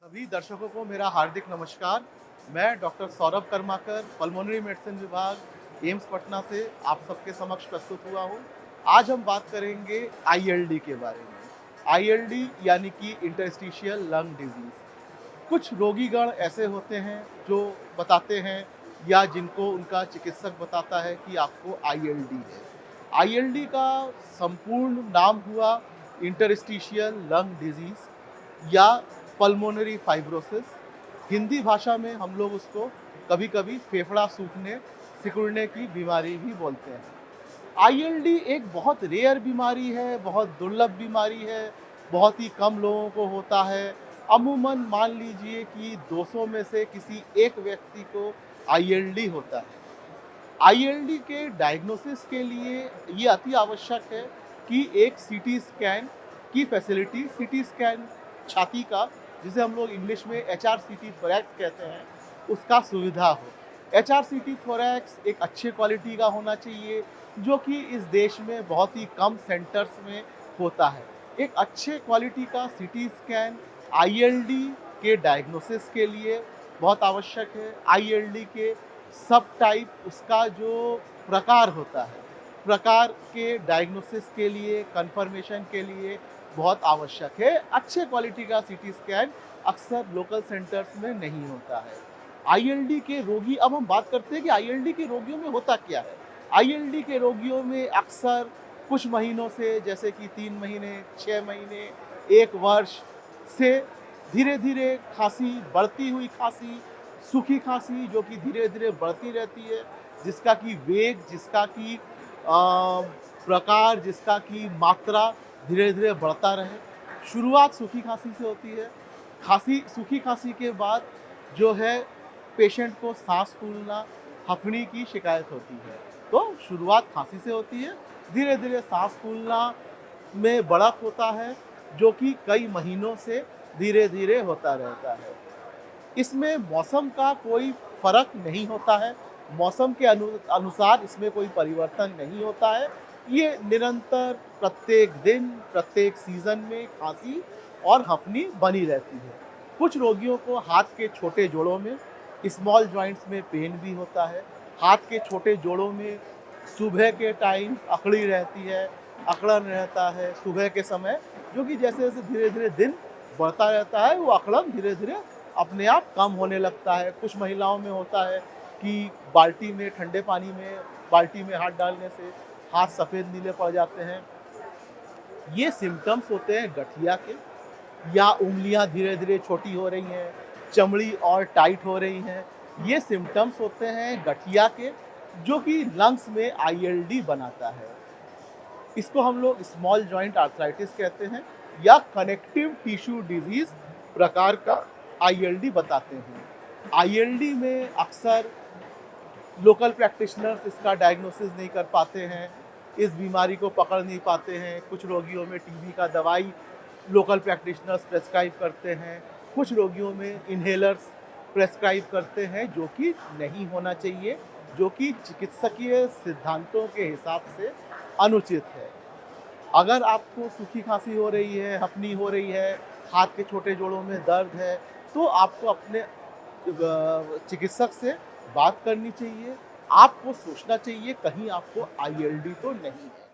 सभी दर्शकों को मेरा हार्दिक नमस्कार। मैं doctor Saurabh Karmakar, pulmonary medicine विभाग, एम्स पटना से आप सबके समक्ष प्रस्तुत हुआ हूँ। आज हम बात करेंगे आईएलडी के बारे में। आईएलडी यानी कि इंटरस्टिशियल लंग डिजीज़। कुछ रोगीगण ऐसे होते हैं जो बताते हैं या जिनको उनका चिकित्सक बताता है कि आपको आईएलडी है। आईएलडी का संपूर्ण नाम हुआ इंटरस्टिशियल लंग डिजीज़ या पल्मोनरी फाइब्रोसिस। हिंदी भाषा में हम लोग उसको कभी-कभी फेफड़ा सूखने, सिकुड़ने की बीमारी भी बोलते हैं। आईएलडी एक बहुत रेयर बीमारी है, बहुत दुर्लभ बीमारी है, बहुत ही कम लोगों को होता है। अमूमन मान लीजिए कि 200 में से किसी एक व्यक्ति को आईएलडी होता है। आईएलडी के डायग्नोसिस के लिए ये अति आवश्यक है कि एक सीटी स्कैन की फैसिलिटी, सीटी स्कैन छाती का, जिसे हम लोग इंग्लिश में एचआरसीटी थोरैक्स कहते हैं, उसका सुविधा हो। एचआरसीटी थोरैक्स एक अच्छे क्वालिटी का होना चाहिए, जो कि इस देश में बहुत ही कम सेंटर्स में होता है। एक अच्छे क्वालिटी का सीटी स्कैन आईएलडी के डायग्नोसिस के लिए बहुत आवश्यक है। आईएलडी के सब टाइप, उसका जो प्रकार होता है, प्रकार के डायग्नोसिस के लिए, कंफर्मेशन के लिए बहुत आवश्यक है। अच्छे क्वालिटी का सीटी स्कैन अक्सर लोकल सेंटर्स में नहीं होता है। आईएलडी के रोगी, अब हम बात करते हैं कि आईएलडी के रोगियों में होता क्या है। आईएलडी के रोगियों में अक्सर कुछ महीनों से, जैसे कि 3 महीने, 6 महीने, 1 वर्ष से धीरे धीरे खांसी, बढ़ती हुई खांसी, सूखी खांसी जो कि धीरे धीरे बढ़ती रहती है, जिसका कि वेग, जिसका कि प्रकार, जिसका कि मात्रा धीरे धीरे बढ़ता रहे। शुरुआत सूखी खांसी से होती है। सूखी खांसी के बाद जो है पेशेंट को सांस फूलना, हफनी की शिकायत होती है। तो शुरुआत खांसी से होती है, धीरे धीरे सांस फूलना में बढ़त होता है, जो कि कई महीनों से धीरे धीरे होता रहता है। इसमें मौसम का कोई फर्क नहीं होता है, मौसम के अनुसार इसमें कोई परिवर्तन नहीं होता है। ये निरंतर प्रत्येक दिन, प्रत्येक सीजन में खांसी और हफनी बनी रहती है। कुछ रोगियों को हाथ के छोटे जोड़ों में, स्मॉल जॉइंट्स में पेन भी होता है। हाथ के छोटे जोड़ों में सुबह के टाइम अकड़ी रहती है, अकड़न रहता है सुबह के समय, जो कि जैसे जैसे धीरे धीरे दिन बढ़ता रहता है, वो अकड़न धीरे धीरे अपने आप कम होने लगता है। कुछ महिलाओं में होता है कि बाल्टी में, ठंडे पानी में बाल्टी में हाथ डालने से हाथ सफ़ेद नीले पड़ जाते हैं। ये सिम्टम्स होते हैं गठिया के, या उंगलियां धीरे धीरे छोटी हो रही हैं, चमड़ी और टाइट हो रही हैं। ये सिम्टम्स होते हैं गठिया के, जो कि लंग्स में आईएलडी बनाता है। इसको हम लोग स्मॉल जॉइंट आर्थराइटिस कहते हैं, या कनेक्टिव टिश्यू डिजीज प्रकार का आईएलडी बताते हैं। आईएलडी में अक्सर लोकल प्रैक्टिशनर्स इसका डायग्नोसिस नहीं कर पाते हैं, इस बीमारी को पकड़ नहीं पाते हैं। कुछ रोगियों में टीबी का दवाई लोकल प्रैक्टिशनर्स प्रेस्क्राइब करते हैं, कुछ रोगियों में इन्हेलर्स प्रेस्क्राइब करते हैं, जो कि नहीं होना चाहिए, जो कि चिकित्सकीय सिद्धांतों के हिसाब से अनुचित है। अगर आपको सूखी खांसी हो रही है, हफनी हो रही है, हाथ के छोटे जोड़ों में दर्द है, तो आपको अपने चिकित्सक से बात करनी चाहिए। आपको सोचना चाहिए कहीं आपको आईएलडी तो नहीं है।